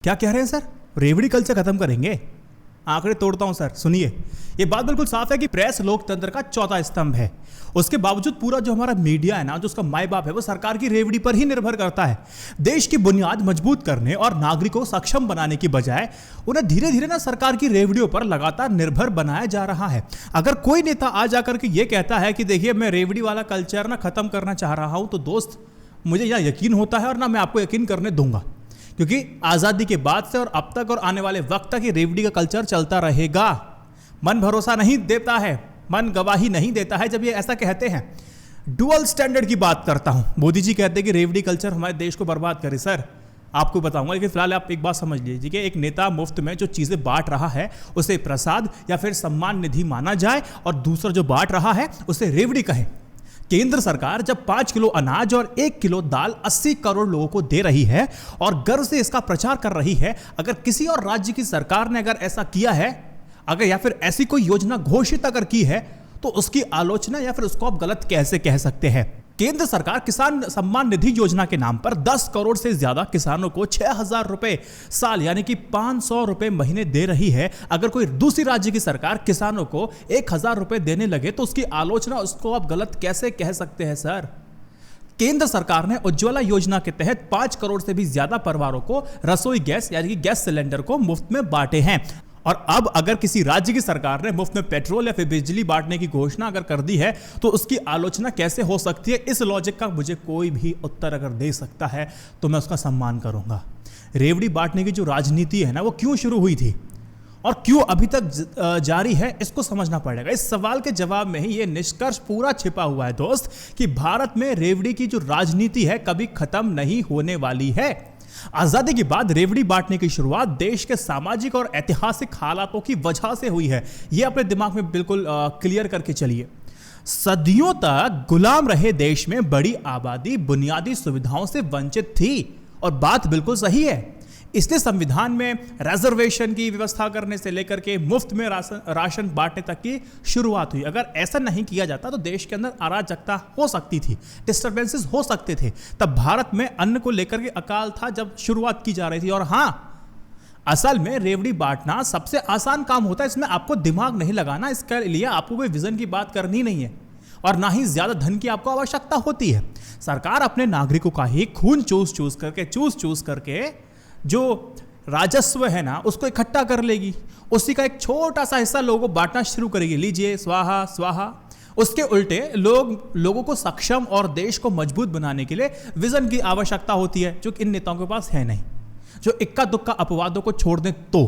क्या कह रहे हैं सर? रेवड़ी कल्चर खत्म करेंगे? आंकड़े तोड़ता हूं सर, सुनिए। ये बात बिल्कुल साफ है कि प्रेस लोकतंत्र का चौथा स्तंभ है। उसके बावजूद पूरा जो हमारा मीडिया है ना, जो उसका माई बाप है, वो सरकार की रेवड़ी पर ही निर्भर करता है। देश की बुनियाद मजबूत करने और नागरिकों को सक्षम बनाने की बजाय उन्हें धीरे धीरे ना सरकार की रेवड़ियों पर लगातार निर्भर बनाया जा रहा है। अगर कोई नेता आ जाकर के ये कहता है कि देखिए मैं रेवड़ी वाला कल्चर ना खत्म करना चाह रहा हूं, तो दोस्त मुझे यह यकीन होता है और ना मैं आपको यकीन करने दूंगा, क्योंकि आज़ादी के बाद से और अब तक और आने वाले वक्त तक ये रेवड़ी का कल्चर चलता रहेगा। मन भरोसा नहीं देता है, मन गवाही नहीं देता है जब ये ऐसा कहते हैं। डुअल स्टैंडर्ड की बात करता हूं। मोदी जी कहते हैं कि रेवड़ी कल्चर हमारे देश को बर्बाद करे। सर आपको बताऊंगा, लेकिन फिलहाल आप एक बात समझ लीजिए कि एक नेता मुफ्त में जो चीज़ें बांट रहा है उसे प्रसाद या फिर सम्मान निधि माना जाए, और दूसरा जो बांट रहा है उसे रेवड़ी कहे। केंद्र सरकार जब 5 किलो अनाज और 1 किलो दाल 80 करोड़ लोगों को दे रही है और गर्व से इसका प्रचार कर रही है, अगर किसी और राज्य की सरकार ने अगर ऐसा किया है, अगर या फिर ऐसी कोई योजना घोषित अगर की है, तो उसकी आलोचना या फिर उसको आप गलत कैसे कह सकते हैं? केंद्र सरकार किसान सम्मान निधि योजना के नाम पर 10 करोड़ से ज्यादा किसानों को 6,000 रुपए साल यानी कि 500 रुपए महीने दे रही है। अगर कोई दूसरी राज्य की सरकार किसानों को 1,000 रुपए देने लगे तो उसकी आलोचना, उसको आप गलत कैसे कह सकते हैं सर? केंद्र सरकार ने उज्ज्वला योजना के तहत 5 करोड़ से भी ज्यादा परिवारों को रसोई गैस यानी कि गैस सिलेंडर को मुफ्त में बांटे हैं। और अब अगर किसी राज्य की सरकार ने मुफ्त में पेट्रोल या फिर बिजली बांटने की घोषणा अगर कर दी है, तो उसकी आलोचना कैसे हो सकती है? इस लॉजिक का मुझे कोई भी उत्तर अगर दे सकता है तो मैं उसका सम्मान करूंगा। रेवड़ी बांटने की जो राजनीति है ना, वो क्यों शुरू हुई थी और क्यों अभी तक जारी है, इसको समझना पड़ेगा। इस सवाल के जवाब में ही ये निष्कर्ष पूरा छिपा हुआ है दोस्त, कि भारत में रेवड़ी की जो राजनीति है कभी खत्म नहीं होने वाली है। आजादी के बाद रेवड़ी बांटने की शुरुआत देश के सामाजिक और ऐतिहासिक हालातों की वजह से हुई है। यह अपने दिमाग में बिल्कुल क्लियर करके चलिए। सदियों तक गुलाम रहे देश में बड़ी आबादी बुनियादी सुविधाओं से वंचित थी, और बात बिल्कुल सही है। इसलिए संविधान में रिजर्वेशन की व्यवस्था करने से लेकर के मुफ्त में राशन बांटने तक की शुरुआत हुई। अगर ऐसा नहीं किया जाता तो देश के अंदर अराजकता हो सकती थी, डिस्टर्बेंसेस हो सकते थे। तब भारत में अन्न को लेकर के अकाल था जब शुरुआत की जा रही थी। और हां, असल में रेवड़ी बांटना सबसे आसान काम होता है, इसमें आपको दिमाग नहीं लगाना, इसके लिए आपको कोई विजन की बात करनी नहीं है और ना ही ज्यादा धन की आपको आवश्यकता होती है। सरकार अपने नागरिकों का ही खून चूस करके जो राजस्व है ना, उसको इकट्ठा कर लेगी, उसी का एक छोटा सा हिस्सा लोगों को बांटना शुरू करेगी। लीजिए स्वाहा स्वाहा। उसके उल्टे लोगों को सक्षम और देश को मजबूत बनाने के लिए विजन की आवश्यकता होती है, जो इन नेताओं के पास है नहीं, जो इक्का दुक्का अपवादों को छोड़ दें। तो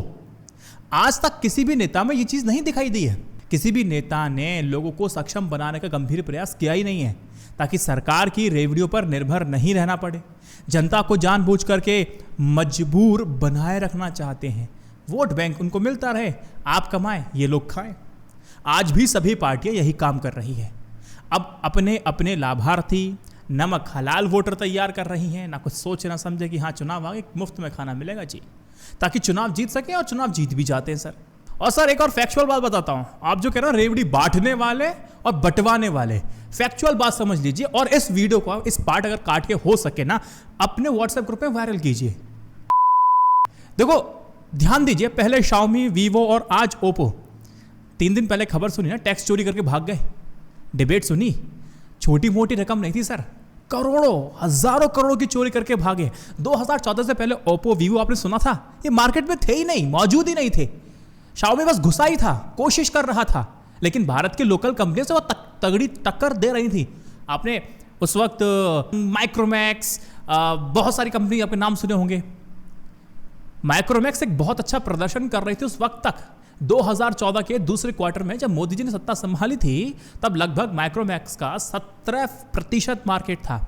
आज तक किसी भी नेता में ये चीज नहीं दिखाई दी है। किसी भी नेता ने लोगों को सक्षम बनाने का गंभीर प्रयास किया ही नहीं है, ताकि सरकार की रेवड़ियों पर निर्भर नहीं रहना पड़े। जनता को जानबूझ करके मजबूर बनाए रखना चाहते हैं। वोट बैंक उनको मिलता रहे, आप कमाएं, ये लोग खाएं। आज भी सभी पार्टियां यही काम कर रही हैं। अब अपने अपने लाभार्थी नमक हलाल वोटर तैयार कर रही हैं, ना कुछ सोच ना समझे कि हाँ चुनाव आगे मुफ्त में खाना मिलेगा जी, ताकि चुनाव जीत सके, और चुनाव जीत भी जाते हैं सर। और सर एक और फैक्चुअल बात बताता हूं, आप जो कह रहे हो रेवड़ी बांटने वाले और बंटवाने वाले, फैक्चुअल बात समझ लीजिए। और इस वीडियो को इस पार्ट अगर काट के हो सके ना, अपने व्हाट्सएप ग्रुप में वायरल कीजिए। देखो ध्यान दीजिए, पहले Xiaomi, Vivo और आज Oppo। 3 दिन पहले खबर सुनी ना, टैक्स चोरी करके भाग गए। डिबेट सुनी, छोटी मोटी रकम नहीं थी सर, करोड़ों हजारों करोड़ों की चोरी करके भागे। 2014 से पहले Oppo, Vivo आपने सुना था? ये मार्केट में थे ही नहीं, मौजूद ही नहीं थे। Xiaomi बस घुसा ही था, कोशिश कर रहा था, लेकिन भारत की लोकल कंपनियों से वो तगड़ी टक्कर दे रही थी। आपने उस वक्त माइक्रोमैक्स, बहुत सारी कंपनी आपके नाम सुने होंगे। माइक्रोमैक्स एक बहुत अच्छा प्रदर्शन कर रही थी उस वक्त तक। 2014 के दूसरे क्वार्टर में जब मोदी जी ने सत्ता संभाली थी, तब लगभग माइक्रोमैक्स का 17% मार्केट था,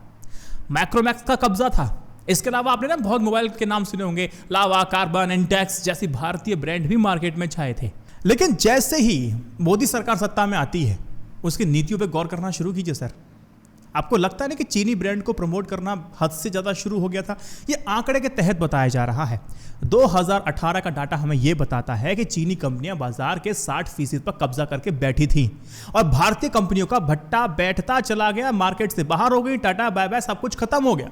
माइक्रोमैक्स का कब्जा था। इसके अलावा आपने ना बहुत मोबाइल के नाम सुने होंगे, लावा, कार्बन, इंटेक्स जैसी भारतीय ब्रांड भी मार्केट में छाए थे। लेकिन जैसे ही मोदी सरकार सत्ता में आती है, उसकी नीतियों पे गौर करना शुरू कीजिए सर। आपको लगता है ना कि चीनी ब्रांड को प्रमोट करना हद से ज़्यादा शुरू हो गया था? ये आंकड़े के तहत बताया जा रहा है। 2018 का डाटा हमें यह बताता है कि चीनी कंपनियां बाजार के 60% पर कब्जा करके बैठी थी, और भारतीय कंपनियों का भट्टा बैठता चला गया, मार्केट से बाहर हो गई, टाटा बाय बाय, सब कुछ खत्म हो गया।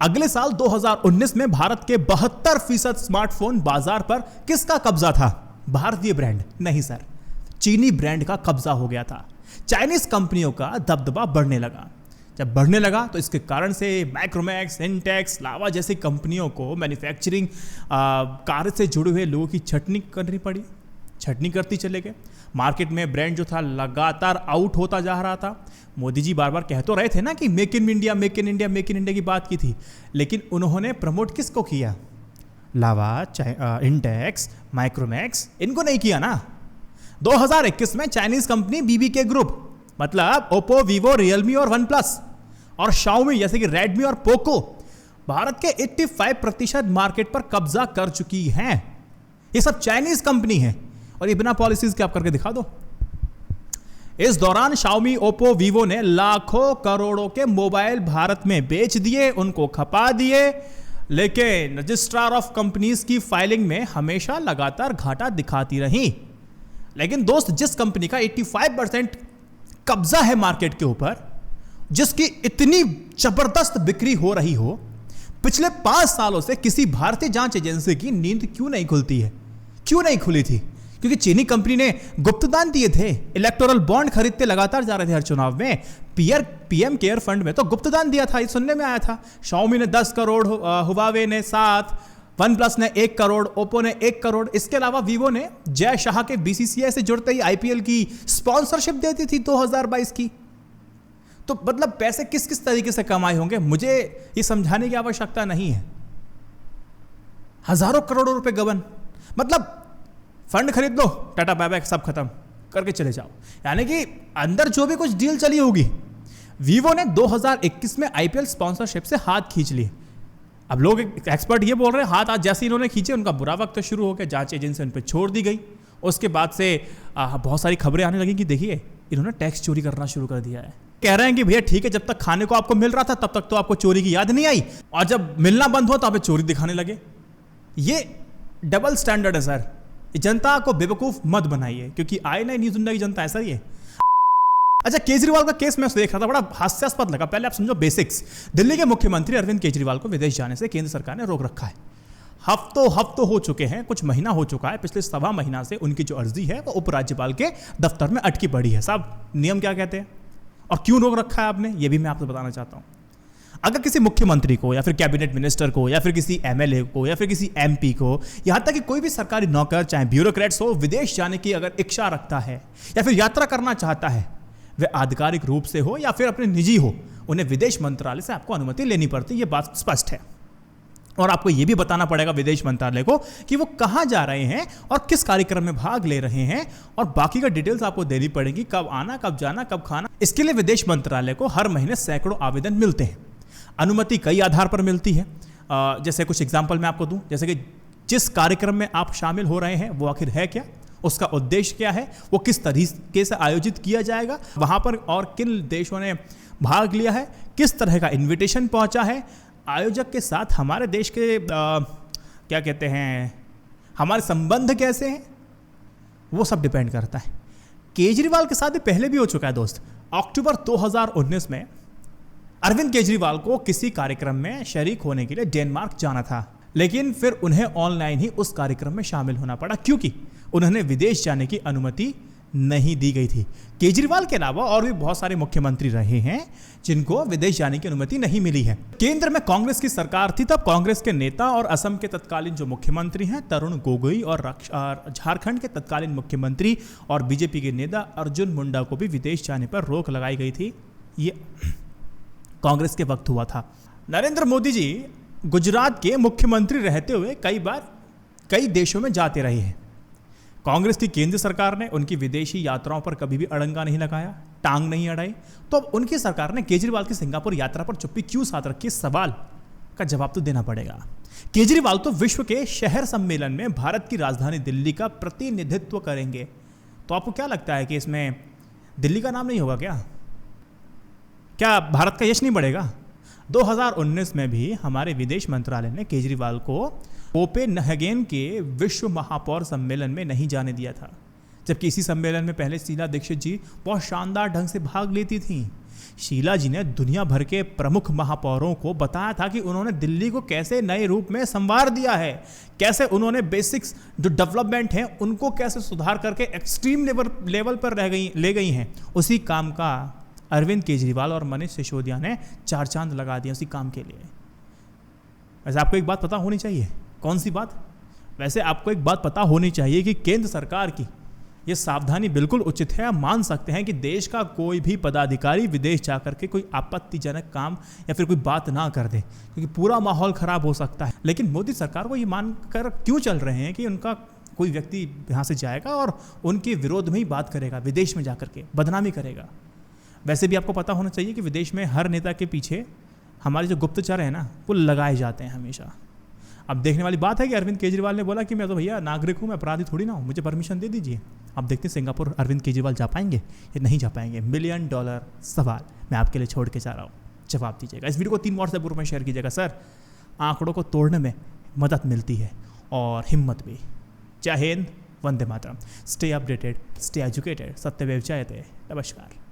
अगले साल 2019 में भारत के 72% स्मार्टफोन बाजार पर किसका कब्जा था? भारतीय ब्रांड नहीं सर, चीनी ब्रांड का कब्जा हो गया था। चाइनीज कंपनियों का दबदबा बढ़ने लगा। जब बढ़ने लगा तो इसके कारण से माइक्रोमैक्स, इंटेक्स, लावा जैसी कंपनियों को मैन्युफैक्चरिंग कार्य से जुड़े हुए लोगों की छटनी करनी पड़ी। छटनी करती चले गए। मार्केट में ब्रांड जो था लगातार आउट होता जा रहा था। मोदी जी बार बार कह तो रहे थे ना कि make in India, make in India, make in India की बात की थी, लेकिन उन्होंने प्रमोट किसको किया? लावा, इंटेक्स, माइक्रोमैक्स, इनको नहीं किया ना। 2021 में चाइनीज कंपनी बीबीके ग्रुप, मतलब ओप्पो, वीवो, रियलमी और वन प्लस और शाओमी जैसे कि रेडमी और पोको भारत के 85% मार्केट पर कब्जा कर चुकी हैं। ये सब चाइनीज कंपनी है और ये बिना पॉलिसीज के आप करके दिखा दो। इस दौरान शाओमी, ओप्पो, वीवो ने लाखों करोड़ों के मोबाइल भारत में बेच दिए, उनको खपा दिए, लेकिन रजिस्ट्रार ऑफ कंपनीज की फाइलिंग में हमेशा लगातार घाटा दिखाती रही। लेकिन दोस्त, जिस कंपनी का 85% कब्जा है मार्केट के ऊपर, जिसकी इतनी जबरदस्त बिक्री हो रही हो, पिछले 5 सालों से किसी भारतीय जांच एजेंसी की नींद क्यों नहीं खुलती है? क्यों नहीं खुली थी? क्योंकि चीनी कंपनी ने गुप्तदान दिए थे, इलेक्टोरल बॉन्ड खरीदते लगातार जा रहे थे हर चुनाव में। पीएम केयर फंड में तो गुप्तदान दिया था, ये सुनने में आया था। शाओमी ने 10 करोड़, हुवावे ने 7, वन प्लस ने 1 करोड़, ओप्पो ने 1 करोड़। इसके अलावा वीवो ने जय शाह के बीसीसीआई से जुड़ते ही आईपीएल की स्पॉन्सरशिप देती थी 2022 की। तो मतलब पैसे किस किस तरीके से कमाए होंगे, मुझे ये समझाने की आवश्यकता नहीं है। हजारों करोड़ों रुपए गबन, मतलब फंड खरीद लो, टाटा बाय बाय, सब खत्म करके चले जाओ। यानी कि अंदर जो भी कुछ डील चली होगी। वीवो ने 2021 में आईपीएल स्पॉन्सरशिप से हाथ खींच लिए। अब लोग, एक्सपर्ट ये बोल रहे हैं, हाथ आज जैसे इन्होंने खींचे उनका बुरा वक्त शुरू हो गया, जांच एजेंसी उन पर छोड़ दी गई। उसके बाद से बहुत सारी खबरें आने लगी कि देखिए इन्होंने टैक्स चोरी करना शुरू कर दिया है। कह रहे हैं कि भैया ठीक है, जब तक खाने को आपको मिल रहा था तब तक तो आपको चोरी की याद नहीं आई, और जब मिलना बंद हुआ तो आप चोरी दिखाने लगे। ये डबल स्टैंडर्ड है सर। जनता को बेवकूफ मत बनाइए, क्योंकि आए नहीं न्यूज दुनिया की जनता ऐसा ही है। अच्छा, केजरीवाल का केस मैं देख रहा था, बड़ा हास्यास्पद लगा। पहले आप समझो बेसिक्स। दिल्ली के मुख्यमंत्री अरविंद केजरीवाल को विदेश जाने से केंद्र सरकार ने रोक रखा है। हफ्तों हो चुके हैं, कुछ महीना हो चुका है। पिछले 1.25 महीना से उनकी जो अर्जी है वो उपराज्यपाल के दफ्तर में अटकी पड़ी है। साहब, नियम क्या कहते हैं और क्यों रोक रखा है आपने, ये भी मैं आपको बताना चाहता हूं। अगर किसी मुख्यमंत्री को या फिर कैबिनेट मिनिस्टर को या फिर किसी एमएलए को या फिर किसी एमपी को, यहां तक कि कोई भी सरकारी नौकर, चाहे ब्यूरोक्रेट्स हो, विदेश जाने की अगर इच्छा रखता है या फिर यात्रा करना चाहता है, वे आधिकारिक रूप से हो या फिर अपने निजी हो, उन्हें विदेश मंत्रालय से आपको अनुमति लेनी पड़ती है। ये बात स्पष्ट है। और आपको यह भी बताना पड़ेगा विदेश मंत्रालय को कि वो कहां जा रहे हैं और किस कार्यक्रम में भाग ले रहे हैं, और बाकी का डिटेल्स आपको देनी पड़ेगी, कब आना, कब जाना, कब खाना। इसके लिए विदेश मंत्रालय को हर महीने सैकड़ों आवेदन मिलते हैं। अनुमति कई आधार पर मिलती है। जैसे कुछ एग्जाम्पल मैं आपको दूं, जैसे कि जिस कार्यक्रम में आप शामिल हो रहे हैं वो आखिर है क्या, उसका उद्देश्य क्या है, वो किस तरीके से आयोजित किया जाएगा, वहां पर और किन देशों ने भाग लिया है, किस तरह का इन्विटेशन पहुंचा है, आयोजक के साथ हमारे देश के क्या कहते हैं, हमारे संबंध कैसे हैं, वो सब डिपेंड करता है। केजरीवाल के साथ भी पहले भी हो चुका है दोस्त। अक्टूबर 2019 में अरविंद केजरीवाल को किसी कार्यक्रम में शरीक होने के लिए डेनमार्क जाना था, लेकिन फिर उन्हें ऑनलाइन ही उस कार्यक्रम में शामिल होना पड़ा, क्योंकि उन्होंने विदेश जाने की अनुमति नहीं दी गई थी। केजरीवाल के अलावा और भी बहुत सारे मुख्यमंत्री रहे हैं जिनको विदेश जाने की अनुमति नहीं मिली है। केंद्र में कांग्रेस की सरकार थी, तब कांग्रेस के नेता और असम के तत्कालीन जो मुख्यमंत्री हैं तरुण गोगोई, और झारखंड के तत्कालीन मुख्यमंत्री और बीजेपी के नेता अर्जुन मुंडा को भी विदेश जाने पर रोक लगाई गई थी। ये कांग्रेस के वक्त हुआ था। नरेंद्र मोदी जी गुजरात के मुख्यमंत्री रहते हुए कई देशों में जाते रहे हैं। कांग्रेस की केंद्र सरकार ने उनकी विदेशी यात्राओं पर कभी भी अड़ंगा नहीं लगाया, टांग नहीं अड़ाई। तो अब उनकी सरकार ने केजरीवाल की सिंगापुर यात्रा पर चुप्पी क्यों साध रखी, इस सवाल का जवाब तो देना पड़ेगा। केजरीवाल तो विश्व के शहर सम्मेलन में भारत की राजधानी दिल्ली का प्रतिनिधित्व करेंगे। तो आपको क्या लगता है कि इसमें दिल्ली का नाम नहीं होगा क्या भारत का यश नहीं बढ़ेगा? 2019 में भी हमारे विदेश मंत्रालय ने केजरीवाल को कोपेनहेगन के विश्व महापौर सम्मेलन में नहीं जाने दिया था, जबकि इसी सम्मेलन में पहले शीला दीक्षित जी बहुत शानदार ढंग से भाग लेती थीं। शीला जी ने दुनिया भर के प्रमुख महापौरों को बताया था कि उन्होंने दिल्ली को कैसे नए रूप में संवार दिया है, कैसे उन्होंने बेसिक्स जो डेवलपमेंट हैं उनको कैसे सुधार करके एक्सट्रीम लेवल पर ले गई हैं। उसी काम का अरविंद केजरीवाल और मनीष सिसोदिया ने 4 चांद लगा दिए उसी काम के लिए। वैसे आपको एक बात पता होनी चाहिए। कौन सी बात? वैसे आपको एक बात पता होनी चाहिए कि केंद्र सरकार की ये सावधानी बिल्कुल उचित है। आप मान सकते हैं कि देश का कोई भी पदाधिकारी विदेश जाकर के कोई आपत्तिजनक काम या फिर कोई बात ना कर दे, क्योंकि पूरा माहौल खराब हो सकता है। लेकिन मोदी सरकार को ये मानकर क्यों चल रहे हैं कि उनका कोई व्यक्ति यहाँ से जाएगा और उनके विरोध में ही बात करेगा, विदेश में जाकर के बदनामी करेगा। वैसे भी आपको पता होना चाहिए कि विदेश में हर नेता के पीछे हमारे जो गुप्तचर हैं ना वो लगाए जाते हैं हमेशा। अब देखने वाली बात है कि अरविंद केजरीवाल ने बोला कि मैं तो भैया नागरिक हूँ, मैं अपराधी थोड़ी ना हूँ, मुझे परमिशन दे दीजिए। अब देखते हैं सिंगापुर अरविंद केजरीवाल जा पाएंगे या नहीं जा पाएंगे। $1 मिलियन सवाल मैं आपके लिए छोड़ के जा रहा हूँ, जवाब दीजिएगा। इस वीडियो को 3 व्हाट्सएप ग्रुप में शेयर कीजिएगा। सर, आंकड़ों को तोड़ने में मदद मिलती है और हिम्मत भी। जय Hind, Vande Mataram. Stay updated, stay educated, सत्यमेव जयते। नमस्कार।